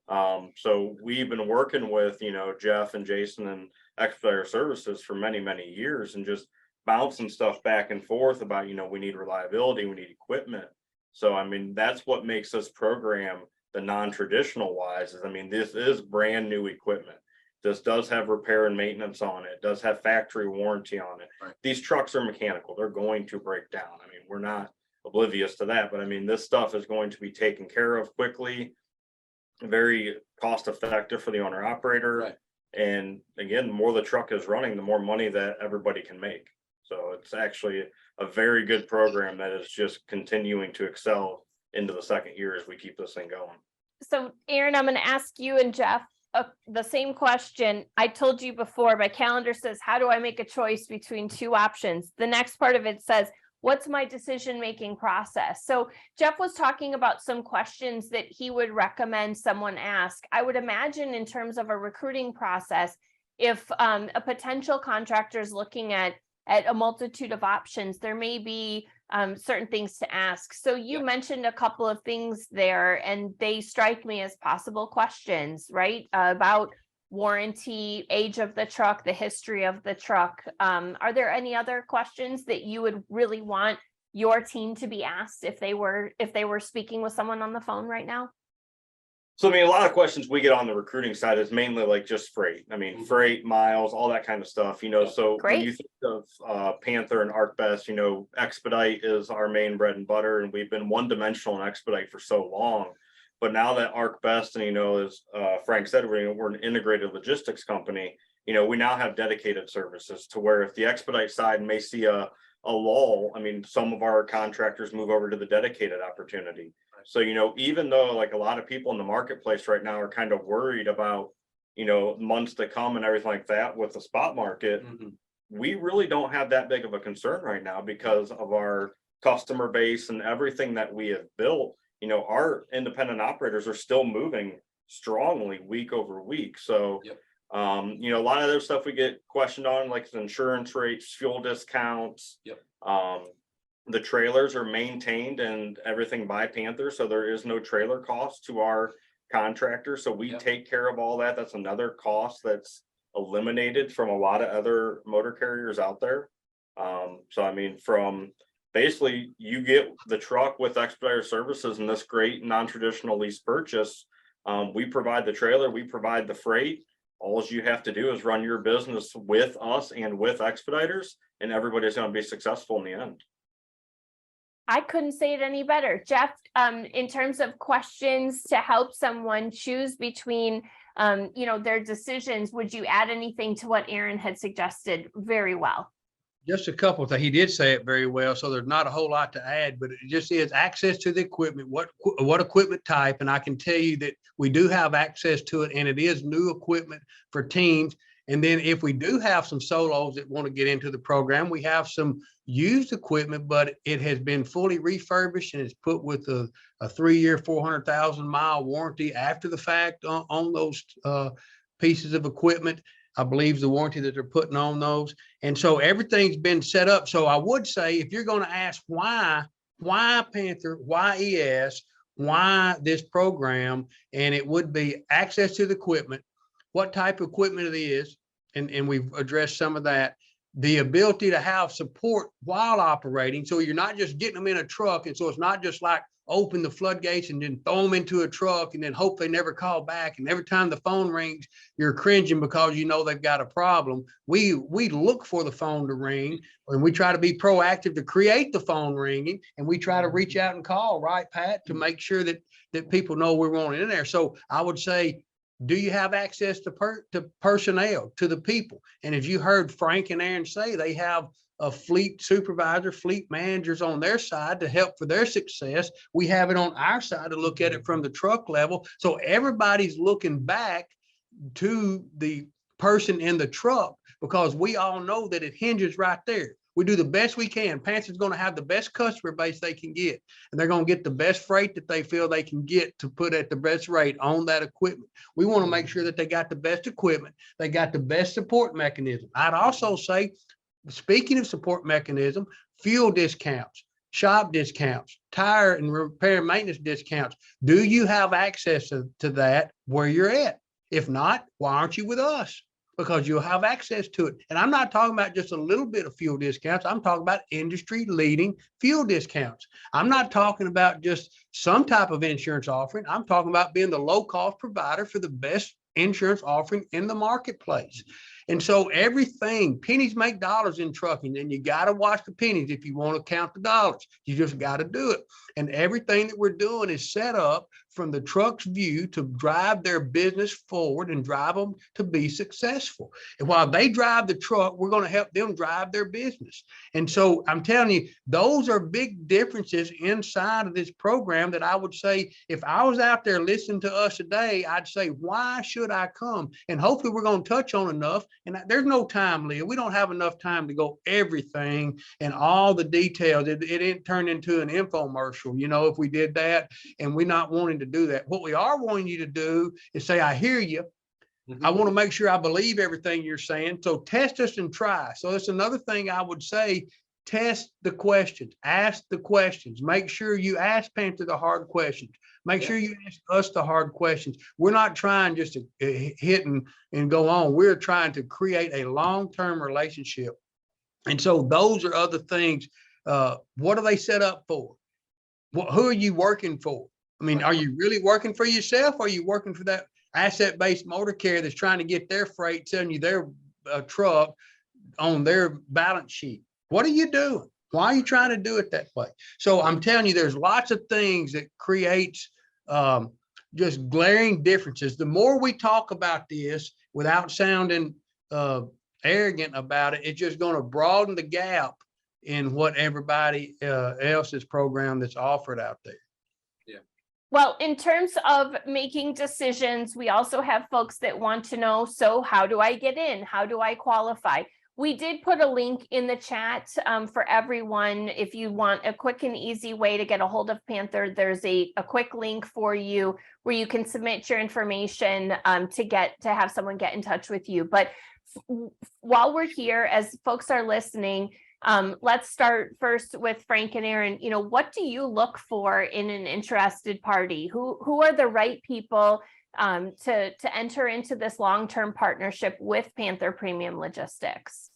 So we've been working with, Jeff and Jason and Expediter Services for many, many years and just bouncing stuff back and forth about, we need reliability, we need equipment. So, I mean, that's what makes this program the non-traditional wise is, I mean, this is brand new equipment. This does have repair and maintenance on it, does have factory warranty on it. Right. These trucks are mechanical. They're going to break down. I mean, we're not oblivious to that, but I mean, this stuff is going to be taken care of quickly, very cost effective for the owner operator. Right. And again, the more the truck is running, the more money that everybody can make. So it's actually a very good program that is just continuing to excel into the second year as we keep this thing going. So Aaron, I'm going to ask you and Jeff the same question. I told you before, my calendar says, how do I make a choice between 2 options? The next part of it says, what's my decision-making process? So Jeff was talking about some questions that he would recommend someone ask. I would imagine in terms of a recruiting process, if a potential contractor is looking at a multitude of options, there may be certain things to ask. So you mentioned a couple of things there, and they strike me as possible questions, right? About warranty, age of the truck, the history of the truck. Are there any other questions that you would really want your team to be asked if they were speaking with someone on the phone right now? So, I mean, a lot of questions we get on the recruiting side is mainly like just freight. I mean, freight, miles, all that kind of stuff, so Great. when you think of Panther and ArcBest, Expedite is our main bread and butter, and we've been one-dimensional in Expedite for so long. But now that ArcBest, and as Frank said, we're an integrated logistics company, we now have dedicated services to where if the Expedite side may see a lull, I mean, some of our contractors move over to the dedicated opportunity. So, even though like a lot of people in the marketplace right now are kind of worried about, months to come and everything like that with the spot market, we really don't have that big of a concern right now because of our customer base and everything that we have built. Our independent operators are still moving strongly week over week. So, a lot of other stuff we get questioned on, like the insurance rates, fuel discounts. The trailers are maintained and everything by Panther, so there is no trailer cost to our contractor. So we take care of all that. That's another cost that's eliminated from a lot of other motor carriers out there. So I mean, from basically you get the truck with Expediter Services and this great non-traditional lease purchase. We provide the trailer, we provide the freight. All you have to do is run your business with us and with Expeditors, and everybody's going to be successful in the end. I couldn't say it any better. Jeff, in terms of questions to help someone choose between, their decisions, would you add anything to what Aaron had suggested? Very well. Just a couple of things. He did say it very well, so there's not a whole lot to add, but it just is access to the equipment, what equipment type, and I can tell you that we do have access to it, and it is new equipment for teams. And then if we do have some solos that want to get into the program, we have some used equipment, but it has been fully refurbished and it's put with a 3-year, 400,000-mile warranty after the fact on those pieces of equipment. I believe the warranty that they're putting on those. And so everything's been set up. So I would say, if you're going to ask why Panther, why ES, why this program, and it would be access to the equipment, what type of equipment it is, and we've addressed some of that, the ability to have support while operating. So you're not just getting them in a truck. And so it's not just like open the floodgates and then throw them into a truck and then hope they never call back. And every time the phone rings, you're cringing because you know they've got a problem. We look for the phone to ring, and we try to be proactive to create the phone ringing, and we try to reach out and call, right, Pat, to make sure that people know we're wanting in there. So I would say, do you have access to personnel, to the people? And as you heard Frank and Aaron say, they have a fleet supervisor, fleet managers on their side to help for their success. We have it on our side to look at it from the truck level. So everybody's looking back to the person in the truck, because we all know that it hinges right there. We do the best we can. Panther's going to have the best customer base they can get, and they're going to get the best freight that they feel they can get to put at the best rate on that equipment. We want to make sure that they got the best equipment. They got the best support mechanism. I'd also say, speaking of support mechanism, fuel discounts, shop discounts, tire and repair and maintenance discounts. Do you have access to that where you're at? If not, why aren't you with us? Because you'll have access to it. And I'm not talking about just a little bit of fuel discounts. I'm talking about industry leading fuel discounts. I'm not talking about just some type of insurance offering. I'm talking about being the low cost provider for the best insurance offering in the marketplace. And so everything, pennies make dollars in trucking, and you got to watch the pennies if you want to count the dollars. You just got to do it. And everything that we're doing is set up from the truck's view to drive their business forward and drive them to be successful. And while they drive the truck, we're going to help them drive their business. And so I'm telling you, those are big differences inside of this program that I would say, if I was out there listening to us today, I'd say, why should I come? And hopefully we're going to touch on enough. And there's no time, Leah. We don't have enough time to go everything and all the details. It didn't turn into an infomercial, you know, if we did that, and we're not wanting to do that. What we are wanting you to do is say, I hear you. I want to make sure I believe everything you're saying. So test us and try. So that's another thing I would say. Test the questions, ask the questions, make sure you ask Panther the hard questions, make sure you ask us the hard questions. We're not trying just to hit and go on. We're trying to create a long-term relationship. And so those are other things. What are they set up for? Who are you working for? I mean, are you really working for yourself? Or are you working for that asset-based motor carrier that's trying to get their freight, selling you their truck on their balance sheet? What are you doing? Why are you trying to do it that way? So I'm telling you, there's lots of things that creates just glaring differences. The more we talk about this without sounding arrogant about it, it's just going to broaden the gap in what everybody else's program that's offered out there. Well, in terms of making decisions, we also have folks that want to know, so how do I get in? How do I qualify? We did put a link in the chat for everyone. If you want a quick and easy way to get a hold of Panther, there's a quick link for you where you can submit your information to have someone get in touch with you. But while we're here, as folks are listening, let's start first with Frank and Aaron. You know, what do you look for in an interested party? Who are the right people to enter into this long-term partnership with Panther Premium Logistics?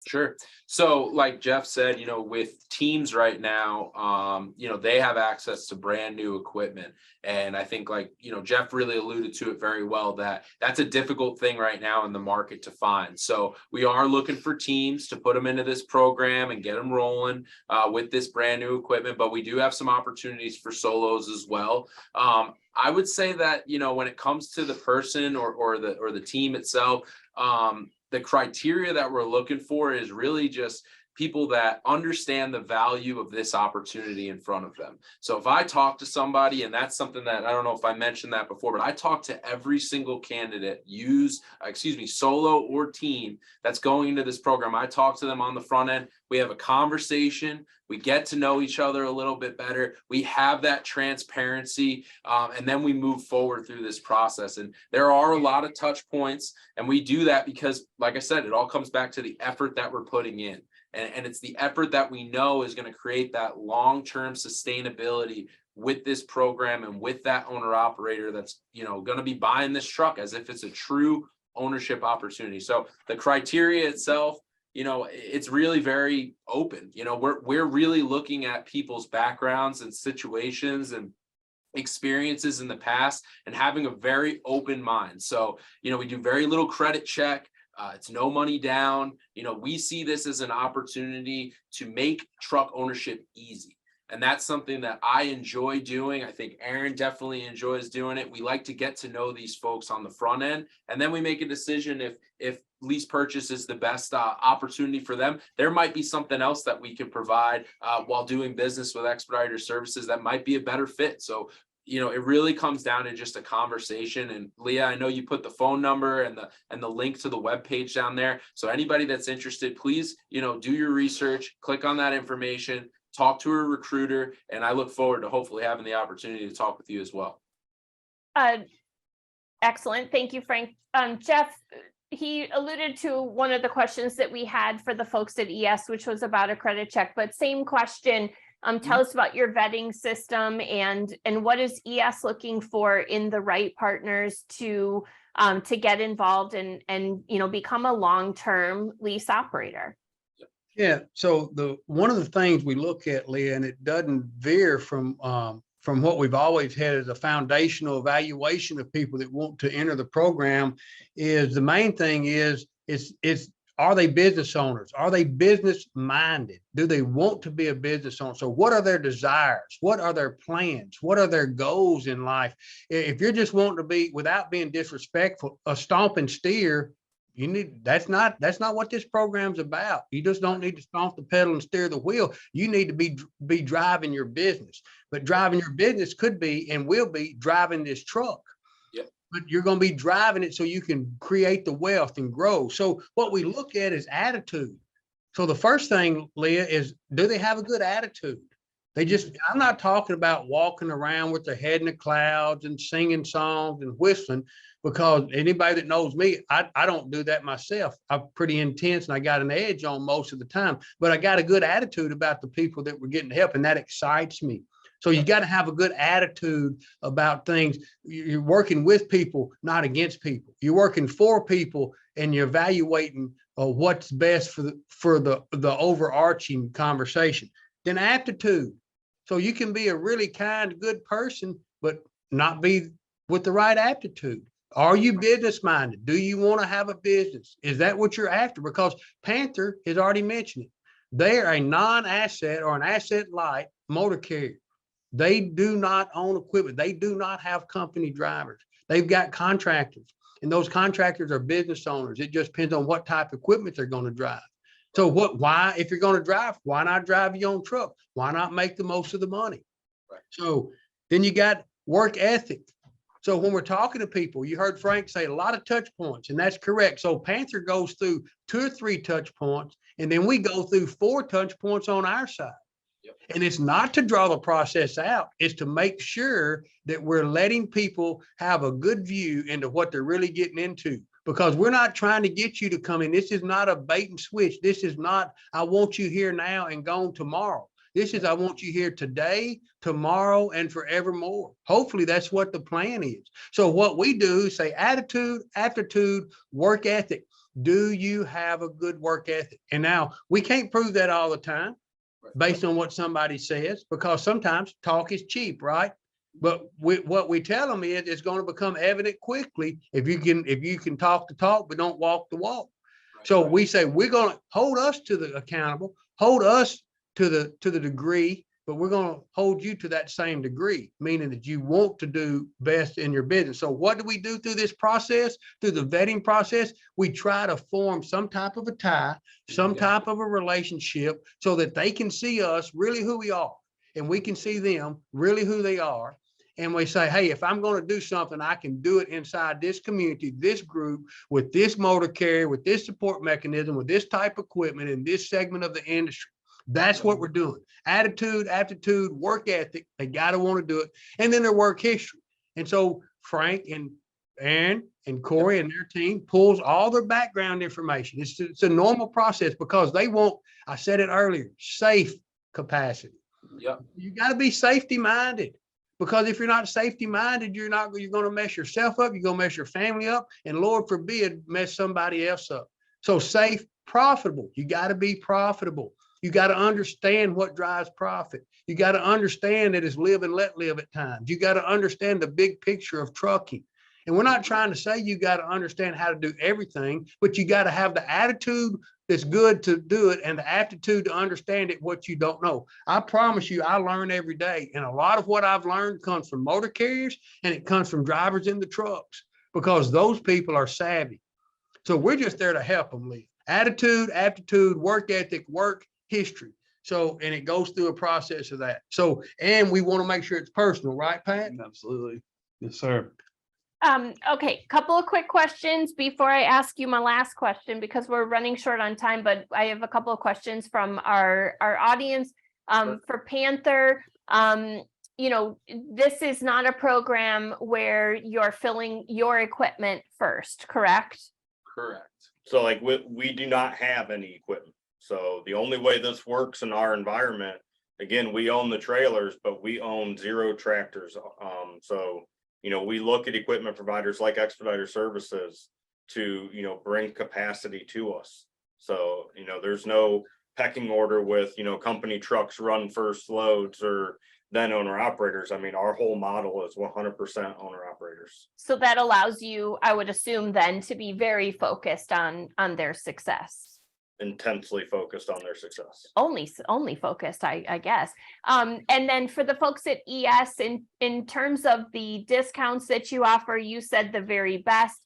Sure. So like Jeff said, you know, with teams right now, you know, they have access to brand new equipment. And I think, like, you know, Jeff really alluded to it very well, that that's a difficult thing right now in the market to find. So we are looking for teams to put them into this program and get them rolling with this brand new equipment. But we do have some opportunities for solos as well. I would say that, you know, when it comes to the person or the team itself, the criteria that we're looking for is really just people that understand the value of this opportunity in front of them. So if I talk to somebody, and that's something that I don't know if I mentioned that before, but I talk to every single candidate, solo or team that's going into this program. I talk to them on the front end. We have a conversation. We get to know each other a little bit better. We have that transparency, and then we move forward through this process. And there are a lot of touch points, and we do that because, like I said, it all comes back to the effort that we're putting in. And it's the effort that we know is going to create that long-term sustainability with this program and with that owner operator that's, going to be buying this truck as if it's a true ownership opportunity. So the criteria itself, it's really very open. We're really looking at people's backgrounds and situations and experiences in the past and having a very open mind. So, we do very little credit check. It's no money down. We see this as an opportunity to make truck ownership easy. And that's something that I enjoy doing. I think Aaron definitely enjoys doing it. We like to get to know these folks on the front end, and then we make a decision if lease purchase is the best opportunity for them. There might be something else that we can provide while doing business with Expediter Services that might be a better fit. So it really comes down to just a conversation. And Leah, I know you put the phone number and the link to the webpage down there. So anybody that's interested, please, do your research, click on that information, talk to a recruiter, and I look forward to hopefully having the opportunity to talk with you as well. Excellent. Thank you, Frank. Jeff, he alluded to one of the questions that we had for the folks at ES, which was about a credit check, but same question. Tell us about your vetting system and what is ES looking for in the right partners to get involved and become a long-term lease operator. Yeah. So one of the things we look at, Leah, and it doesn't veer from what we've always had as a foundational evaluation of people that want to enter the program, is the main thing is are they business owners? Are they business minded? Do they want to be a business owner? So what are their desires? What are their plans? What are their goals in life? If you're just wanting to be, without being disrespectful, a stomping steer, that's not what this program's about. You just don't need to stomp the pedal and steer the wheel. You need to be driving your business. But driving your business could be and will be driving this truck. But you're going to be driving it so you can create the wealth and grow. So what we look at is attitude. So the first thing, Leah, is, do they have a good attitude? I'm not talking about walking around with their head in the clouds and singing songs and whistling, because anybody that knows me, I don't do that myself. I'm pretty intense and I got an edge on most of the time, but I got a good attitude about the people that we're getting help, and that excites me. So you got to have a good attitude about things. You're working with people, not against people. You're working for people, and you're evaluating what's best for the overarching conversation. Then aptitude. So you can be a really kind, good person, but not be with the right aptitude. Are you business minded? Do you want to have a business? Is that what you're after? Because Panther has already mentioned it. They are a non-asset or an asset light motor carrier. They do not own equipment. They do not have company drivers. They've got contractors, and those contractors are business owners. It just depends on what type of equipment they're going to drive. So why, if you're going to drive, why not drive your own truck? Why not make the most of the money? Right. So then you got work ethic. So when we're talking to people, you heard Frank say a lot of touch points, and that's correct. So Panther goes through 2 or 3 touch points, and then we go through 4 touch points on our side. And it's not to draw the process out. It's to make sure that we're letting people have a good view into what they're really getting into, because we're not trying to get you to come in. This is not a bait and switch. This is not, I want you here now and gone tomorrow. This is, I want you here today, tomorrow, and forevermore. Hopefully that's what the plan is. So what we do is say attitude, aptitude, work ethic. Do you have a good work ethic? And now we can't prove that all the time based on what somebody says, because sometimes talk is cheap, right? But what we tell them is it's going to become evident quickly if you can talk the talk but don't walk the walk. Right. So we say we're going to hold us to the accountable, hold us to the degree but we're going to hold you to that same degree, meaning that you want to do best in your business. So what do we do through this process? Through the vetting process, we try to form some type of a tie, some type of a relationship so that they can see us really who we are and we can see them really who they are. And we say, hey, if I'm going to do something, I can do it inside this community, this group, with this motor carrier, with this support mechanism, with this type of equipment in this segment of the industry. That's what we're doing. Attitude, aptitude, work ethic. They got to want to do it. And then their work history. And so Frank and Aaron and Corey and their team pulls all their background information. It's a normal process because they want, I said it earlier, safe capacity. Yep. You got to be safety minded. Because if you're not safety minded, you're going to mess yourself up. You're going to mess your family up, and Lord forbid, mess somebody else up. So safe, profitable. You got to be profitable. You got to understand what drives profit. You got to understand that it's live and let live at times. You got to understand the big picture of trucking. And we're not trying to say you got to understand how to do everything, but you got to have the attitude that's good to do it and the aptitude to understand it, what you don't know. I promise you, I learn every day. And a lot of what I've learned comes from motor carriers and it comes from drivers in the trucks because those people are savvy. So we're just there to help them live. Attitude, aptitude, work ethic, work history. So, and it goes through a process of that. So, and we want to make sure it's personal, right, Pat? Absolutely. Yes, sir. Okay, couple of quick questions before I ask you my last question, because we're running short on time, but I have a couple of questions from our audience. For Panther, this is not a program where you're filling your equipment first, correct? Correct. So like we do not have any equipment. So the only way this works in our environment, again, we own the trailers, but we own 0 tractors. So we look at equipment providers like Expediter Services to, bring capacity to us. So, there's no pecking order with, company trucks run first loads or then owner operators. I mean, our whole model is 100% owner operators. So that allows you, I would assume then, to be very focused on their success. Intensely focused on their success. Only focused, I guess. And then for the folks at ES, in terms of the discounts that you offer, you said the very best.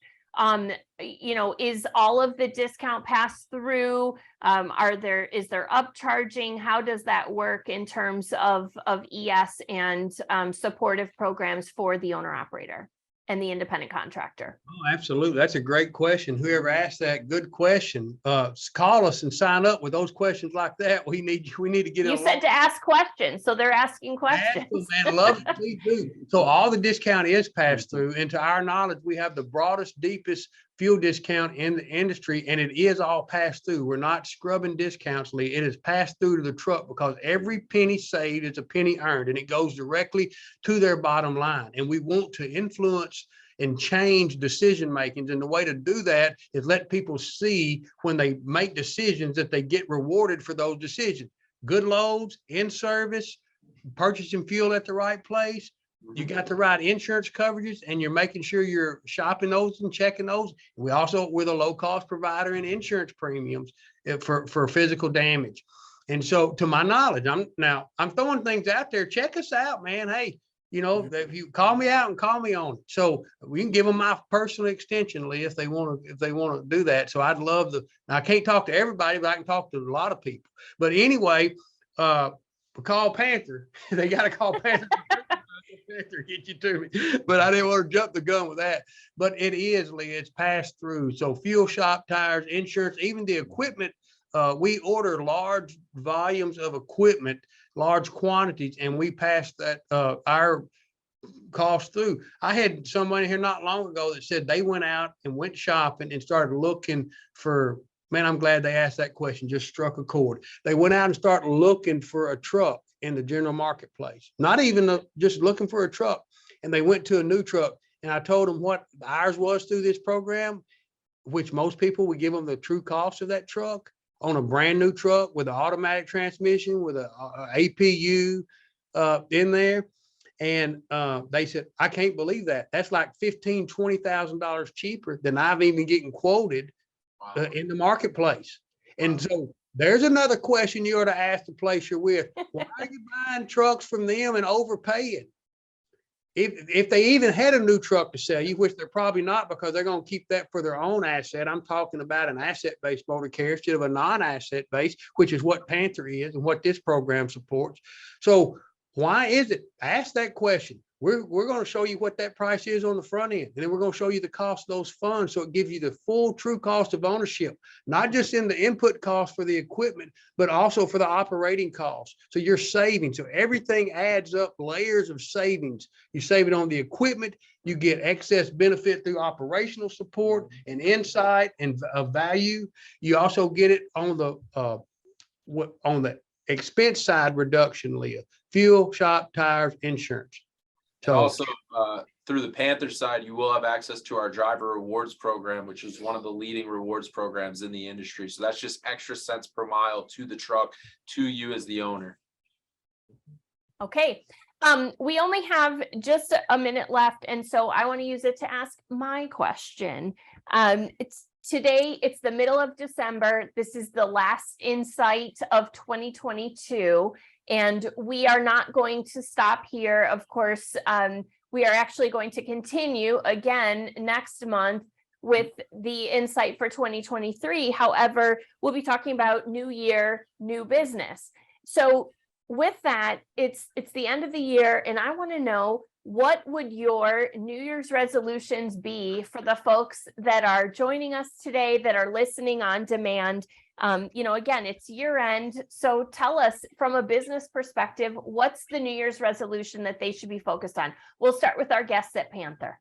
Is all of the discount passed through? Is there upcharging? How does that work in terms of ES and supportive programs for the owner operator and the independent contractor? Oh, absolutely. That's a great question. Whoever asked that, good question. Call us and sign up with those questions like that. We need to get You said to ask questions, so they're asking questions. Ask them, man. Love it. Please do. So all the discount is passed through. And to our knowledge, we have the broadest, deepest fuel discount in the industry, and it is all passed through. We're not scrubbing discounts, Lee. It is passed through to the truck because every penny saved is a penny earned, and it goes directly to their bottom line. And we want to influence and change decision makings. And the way to do that is let people see when they make decisions that they get rewarded for those decisions. Good loads, in service, purchasing fuel at the right place. You got the right insurance coverages, and you're making sure you're shopping those and checking those. We're a low cost provider in insurance premiums for physical damage. And so to my knowledge, I'm throwing things out there. Check us out, man. Hey, if you call me out and call me on it. So we can give them my personal extension, Lee, if they want to do that. So I'd love I can't talk to everybody, but I can talk to a lot of people. But anyway, call Panther. They got to call Panther. Panther get you to me, but I didn't want to jump the gun with that. But it is, Lee, it's passed through. So fuel shop, tires, insurance, even the equipment. We order large volumes of equipment, large quantities, and we pass that our cost through. I had somebody here not long ago that said they went out and went shopping and started looking for, man, I'm glad they asked that question, just struck a chord. They went out and started looking for a truck in the general marketplace, not even just looking for a truck. And they went to a new truck, and I told them what ours was through this program, which most people would give them the true cost of that truck on a brand new truck with an automatic transmission with a APU in there. And they said, I can't believe that. That's like $15,000, $20,000 cheaper than I've even getting quoted in the marketplace. And so There's another question you ought to ask the place you're with. Why are you buying trucks from them and overpaying? If they even had a new truck to sell you, which they're probably not, because they're going to keep that for their own asset. I'm talking about an asset-based motor carrier instead of a non-asset base, which is what Panther is and what this program supports. So why is it? Ask that question. We're going to show you what that price is on the front end, and then we're going to show you the cost of those funds, so it gives you the full true cost of ownership, not just in the input cost for the equipment, but also for the operating costs. So you're saving. So everything adds up, layers of savings. You save it on the equipment, you get excess benefit through operational support and insight and value. You also get it on the expense side reduction, Leah: fuel, shop, tires, insurance. And also, through the Panther side, you will have access to our driver rewards program, which is one of the leading rewards programs in the industry. So that's just extra cents per mile to the truck, to you as the owner. Okay. We only have just a minute left, and so I want to use it to ask my question. It's the middle of December. This is the last Insight of 2022. And we are not going to stop here. Of course, we are actually going to continue again next month with the Insight for 2023. However, we'll be talking about new year, new business. So with that, it's the end of the year, and I want to know, what would your New Year's resolutions be for the folks that are joining us today, that are listening on demand? Again, it's year end. So tell us, from a business perspective, what's the New Year's resolution that they should be focused on? We'll start with our guests at Panther.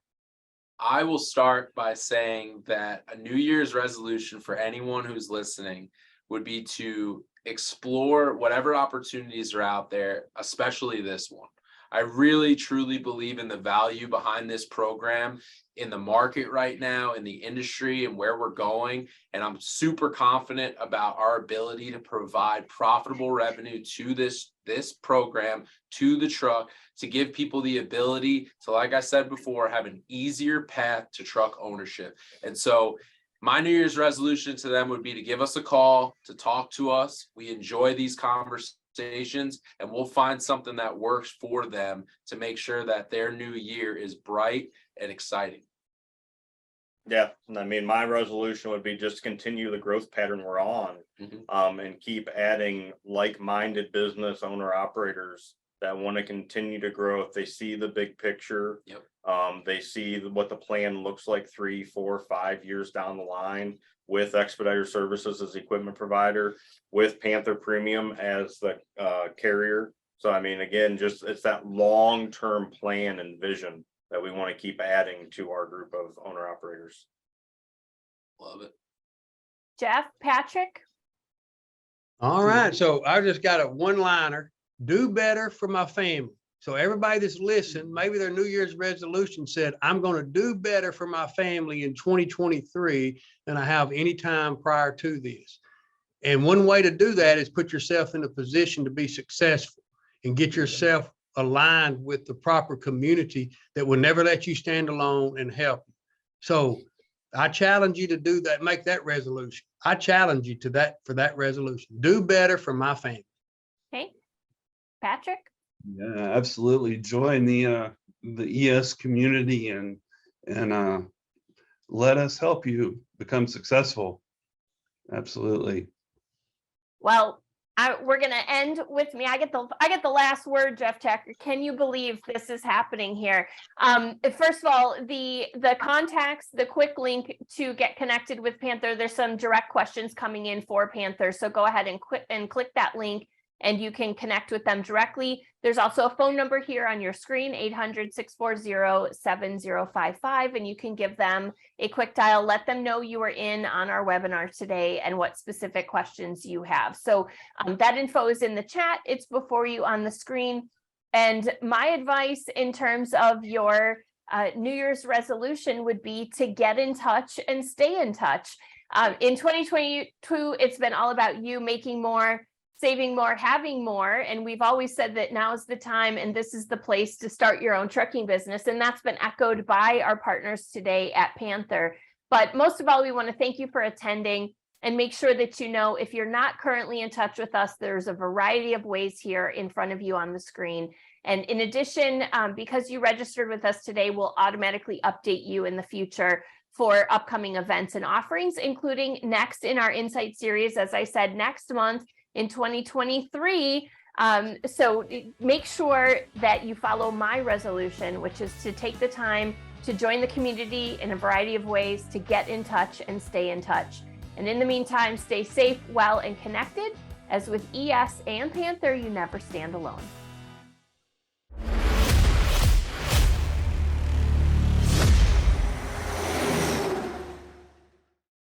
I will start by saying that a New Year's resolution for anyone who's listening would be to explore whatever opportunities are out there, especially this one. I really, truly believe in the value behind this program, in the market right now, in the industry, and where we're going. And I'm super confident about our ability to provide profitable revenue to this program, to the truck, to give people the ability to, like I said before, have an easier path to truck ownership. And so my New Year's resolution to them would be to give us a call, to talk to us. We enjoy these conversations, and we'll find something that works for them to make sure that their new year is bright and exciting. Yeah, I mean, my resolution would be just continue the growth pattern we're on, and keep adding like-minded business owner operators that want to continue to grow. If they see the big picture, they see what the plan looks like 3, 4, 5 years down the line, with Expediter Services as the equipment provider, with Panther Premium as the carrier. So, I mean, again, just it's that long-term plan and vision that we want to keep adding to our group of owner operators. Love it. Jeff, Patrick? All right. So I just got a one-liner: do better for my family. So everybody that's listened, maybe their New Year's resolution said, I'm going to do better for my family in 2023 than I have any time prior to this. And one way to do that is put yourself in a position to be successful and get yourself aligned with the proper community that will never let you stand alone and help you. So I challenge you to do that, make that resolution. I challenge you to that, for that resolution. Do better for my family. Okay. Patrick? Yeah, absolutely. Join the ES community and let us help you become successful. Absolutely. Well, we're going to end with me. I get the last word, Jeff Tacker. Can you believe this is happening here? First of all, the contacts, the quick link to get connected with Panther. There's some direct questions coming in for Panther, so go ahead and click that link, and you can connect with them directly. There's also a phone number here on your screen, 800-640-7055, and you can give them a quick dial. Let them know you are in on our webinar today and what specific questions you have. So that info is in the chat. It's before you on the screen. And my advice in terms of your New Year's resolution would be to get in touch and stay in touch. In 2022, it's been all about you making more, saving more, having more. And we've always said that now is the time and this is the place to start your own trucking business. And that's been echoed by our partners today at Panther. But most of all, we want to thank you for attending. And make sure that you know, if you're not currently in touch with us, there's a variety of ways here in front of you on the screen. And in addition, because you registered with us today, we'll automatically update you in the future for upcoming events and offerings, including next in our Insight series, as I said, next month in 2023. So make sure that you follow my resolution, which is to take the time to join the community in a variety of ways, to get in touch and stay in touch. And in the meantime, stay safe, well, and connected, as with ES and Panther, you never stand alone.